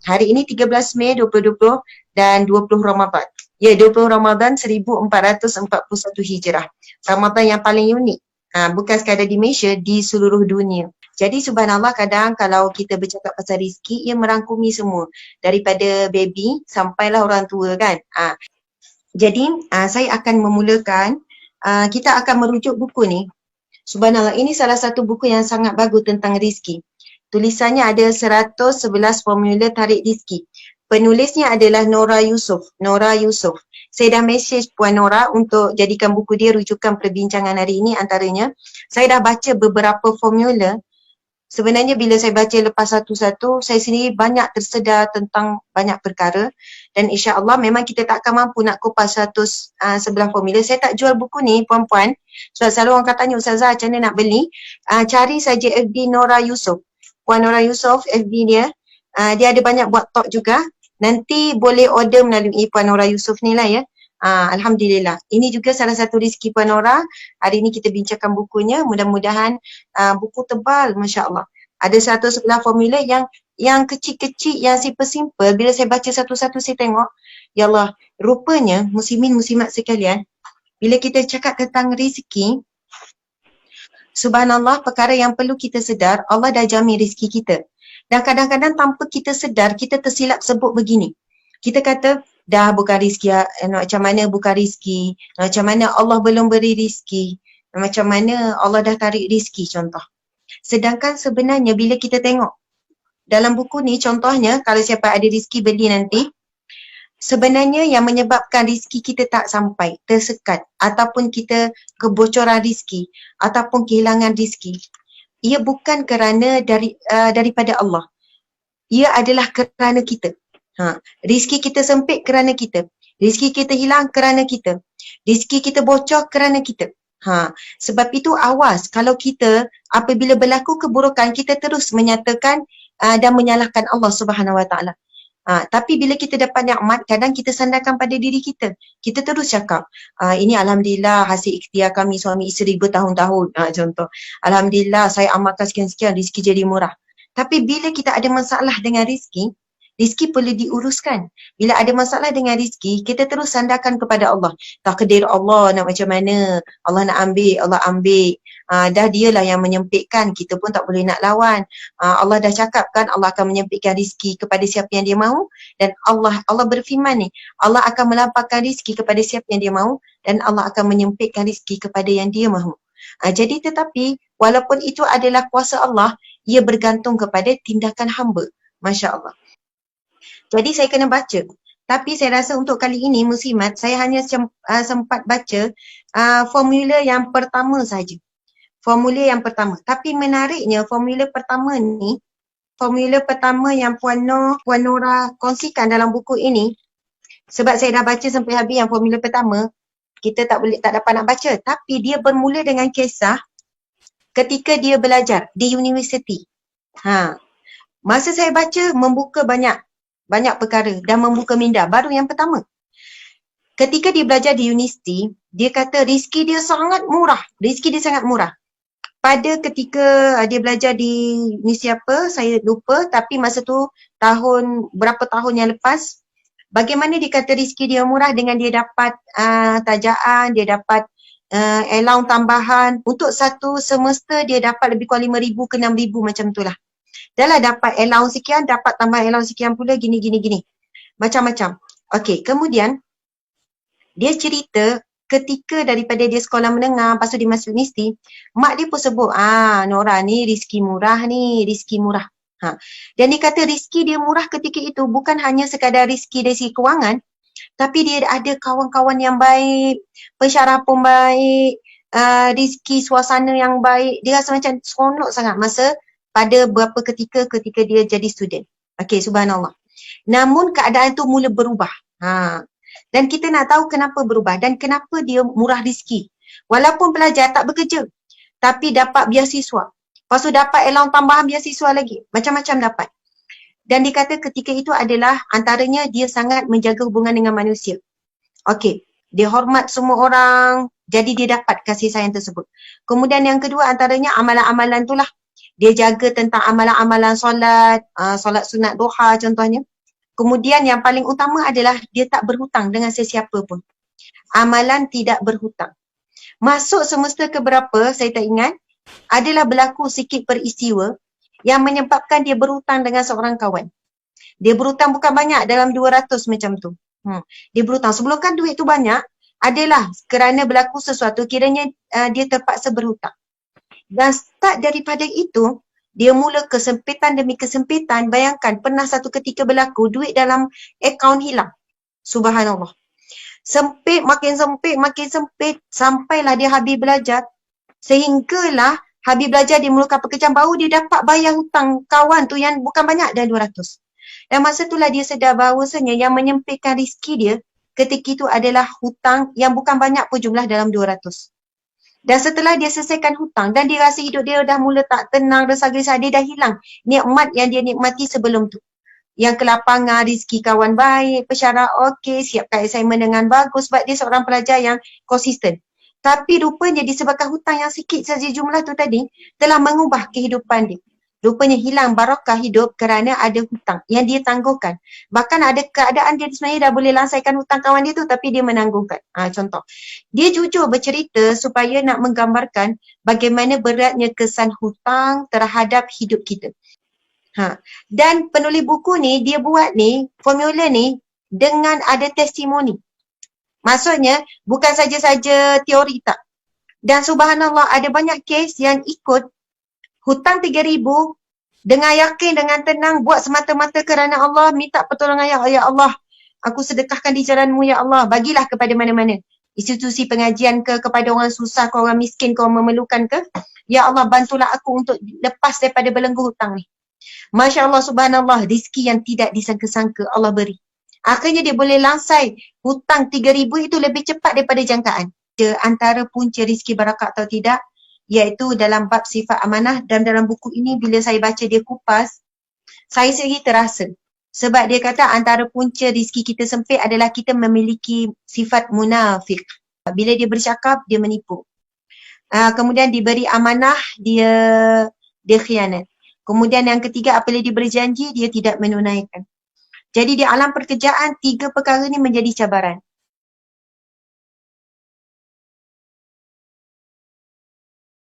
Hari ini 13 Mei 2020 dan 20 Ramadan. Ya, 20 Ramadan 1441 Hijrah. Ramadan yang paling unik. Bukan sekadar di Malaysia, di seluruh dunia. Jadi subhanallah, kadang kalau kita bercakap pasal rezeki, ia merangkumi semua. Daripada baby sampailah orang tua kan. Jadi saya akan memulakan, kita akan merujuk buku ni. Subhanallah, ini salah satu buku yang sangat bagus tentang rezeki. Tulisannya ada 111 formula tarik rezeki. Penulisnya adalah Nora Yusof. Nora Yusof. Saya dah message Puan Nora untuk jadikan buku dia rujukan perbincangan hari ini. Antaranya, saya dah baca beberapa formula. Sebenarnya bila saya baca lepas satu-satu, saya sendiri banyak tersedar tentang banyak perkara. Dan insya-Allah memang kita tak akan mampu nak kupas 111 formula. Saya tak jual buku ni puan-puan. Sebab selalu orang kata tanya, Ustazah macam mana nak beli? Cari saja FB Nora Yusof. Puan Nora Yusof, FB dia. Dia ada banyak buat talk juga. Nanti boleh order melalui Puan Nora Yusof ni lah ya. Alhamdulillah. Ini juga salah satu rezeki Puan Nora. Hari ini kita bincangkan bukunya. Mudah-mudahan buku tebal, Masya Allah. Ada 111 formula yang kecil-kecil, yang simple-simple. Bila saya baca satu-satu, saya tengok, ya Allah, rupanya muslimin muslimat sekalian, bila kita cakap tentang rezeki, subhanallah, perkara yang perlu kita sedar, Allah dah jamin rezeki kita. Dan kadang-kadang tanpa kita sedar, kita tersilap sebut begini. Kita kata, dah bukan rezeki, macam mana bukan rezeki, macam mana Allah belum beri rezeki, macam mana Allah dah tarik rezeki contoh. Sedangkan sebenarnya bila kita tengok dalam buku ni, contohnya kalau siapa ada rezeki beli nanti, sebenarnya yang menyebabkan rezeki kita tak sampai, tersekat, ataupun kita kebocoran rezeki, ataupun kehilangan rezeki, ia bukan kerana daripada Allah. Ia adalah kerana kita. Rezeki kita sempit kerana kita. Rezeki kita hilang kerana kita. Rezeki kita bocor kerana kita. Sebab itu awas kalau kita apabila berlaku keburukan, kita terus menyatakan dan menyalahkan Allah Subhanahu Wa Taala. Tapi bila kita dapat nikmat, kadang kita sandarkan pada diri kita. Kita terus cakap, ini Alhamdulillah hasil ikhtiar kami suami isteri bertahun-tahun. Contoh, Alhamdulillah saya amalkan sekian-sekian, rezeki jadi murah. Tapi bila kita ada masalah dengan rezeki, rezeki perlu diuruskan. Bila ada masalah dengan rezeki, kita terus sandarkan kepada Allah. Takdir Allah nak macam mana, Allah nak ambil, Allah ambil. Dah dialah yang menyempitkan, kita pun tak boleh nak lawan. Allah dah cakap kan, Allah akan menyempitkan rezeki kepada siapa yang dia mahu. Dan Allah berfirman ni, Allah akan melapangkan rezeki kepada siapa yang dia mahu. Dan Allah akan menyempitkan rezeki kepada yang dia mahu. Jadi tetapi, walaupun itu adalah kuasa Allah, ia bergantung kepada tindakan hamba. Masya Allah. Jadi saya kena baca. Tapi saya rasa untuk kali ini muslimat, saya hanya sempat baca formula yang pertama saja. Formula yang pertama. Tapi menariknya formula pertama ni, formula pertama yang Puan Nora kongsikan dalam buku ini, sebab saya dah baca sampai habis yang formula pertama, kita tak dapat nak baca. Tapi dia bermula dengan kisah ketika dia belajar di universiti. Masa saya baca, membuka banyak perkara dan membuka minda. Baru yang pertama. Ketika dia belajar di universiti, dia kata rezeki dia sangat murah. Rezeki dia sangat murah. Pada ketika dia belajar di universiti apa, saya lupa. Tapi masa tu, berapa tahun yang lepas, bagaimana dia kata rezeki dia murah dengan dia dapat tajaan, dia dapat allowance tambahan. Untuk satu semester, dia dapat lebih kurang 5,000 ke 6,000 macam tu lah. Dah lah dapat allowance sekian, dapat tambah allowance sekian pula, gini. Macam-macam. Okey, kemudian dia cerita ketika daripada dia sekolah menengah, lepas tu dia masuk universiti, mak dia pun sebut, Nora ni rezeki murah ni, rezeki murah. Dan dia kata rezeki dia murah ketika itu bukan hanya sekadar rezeki dari segi kewangan, tapi dia ada kawan-kawan yang baik, pensyarah pun baik, rezeki suasana yang baik. Dia rasa macam seronok sangat masa pada beberapa ketika dia jadi student. Okey, subhanallah. Namun keadaan tu mula berubah. Dan kita nak tahu kenapa berubah dan kenapa dia murah rezeki. Walaupun pelajar tak bekerja, tapi dapat beasiswa. Lepas tu dapat allowance tambahan beasiswa lagi. Macam-macam dapat. Dan dia kata ketika itu adalah antaranya dia sangat menjaga hubungan dengan manusia. Okey, dia hormat semua orang, jadi dia dapat kasih sayang tersebut. Kemudian yang kedua antaranya amalan-amalan tu lah. Dia jaga tentang amalan-amalan solat, solat sunat duha contohnya. Kemudian yang paling utama adalah dia tak berhutang dengan sesiapa pun. Amalan tidak berhutang. Masuk semester keberapa, saya tak ingat, adalah berlaku sikit peristiwa yang menyebabkan dia berhutang dengan seorang kawan. Dia berhutang bukan banyak, dalam 200 macam tu. Dia berhutang. Sebelum kan duit tu banyak, adalah kerana berlaku sesuatu, kiranya dia terpaksa berhutang. Dan start daripada itu, dia mula kesempitan demi kesempitan. Bayangkan, pernah satu ketika berlaku, duit dalam akaun hilang. Subhanallah. Sempit, makin sempit, sampailah dia habis belajar. Sehinggalah habis belajar dia mulakan pekerjaan, baru dia dapat bayar hutang kawan tu yang bukan banyak, dah 200. Dan masa itulah dia sedar bahawasanya yang menyempitkan rezeki dia ketika itu adalah hutang yang bukan banyak pun jumlah, dalam 200. Dan setelah dia selesaikan hutang dan dia rasa hidup dia dah mula tak tenang, resah-resah, dia dah hilang nikmat yang dia nikmati sebelum tu. Yang kelapangan, rezeki kawan baik, pesara okey, siapkan assignment dengan bagus sebab dia seorang pelajar yang konsisten. Tapi rupanya disebabkan hutang yang sikit saja jumlah tu tadi telah mengubah kehidupan dia. Rupanya hilang barakah hidup kerana ada hutang yang dia tangguhkan. Bahkan ada keadaan dia sebenarnya dah boleh lansaikan hutang kawan dia tu, tapi dia menangguhkan. Contoh. Dia jujur bercerita supaya nak menggambarkan bagaimana beratnya kesan hutang terhadap hidup kita. Dan penulis buku ni, dia buat ni, formula ni dengan ada testimoni. Maksudnya, bukan saja-saja teori tak. Dan subhanallah, ada banyak kes yang ikut hutang 3,000 dengan yakin, dengan tenang, buat semata-mata kerana Allah, minta pertolongan ya Allah. Aku sedekahkan di jalan-Mu ya Allah. Bagilah kepada mana-mana. Institusi pengajian ke, kepada orang susah ke, orang miskin ke, orang memerlukan ke. Ya Allah, bantulah aku untuk lepas daripada belenggu hutang ni. Masya Allah, subhanallah, rezeki yang tidak disangka-sangka Allah beri. Akhirnya dia boleh lansai hutang 3,000 itu lebih cepat daripada jangkaan. Antara punca rezeki barakah atau tidak, iaitu dalam bab sifat amanah. Dan dalam buku ini bila saya baca dia kupas, saya sendiri terasa. Sebab dia kata antara punca rezeki kita sempit adalah kita memiliki sifat munafik. Bila dia bercakap, dia menipu. Kemudian diberi amanah, dia khianat. Kemudian yang ketiga, apabila dia berjanji, dia tidak menunaikan. Jadi di alam pekerjaan, 3 perkara ni menjadi cabaran.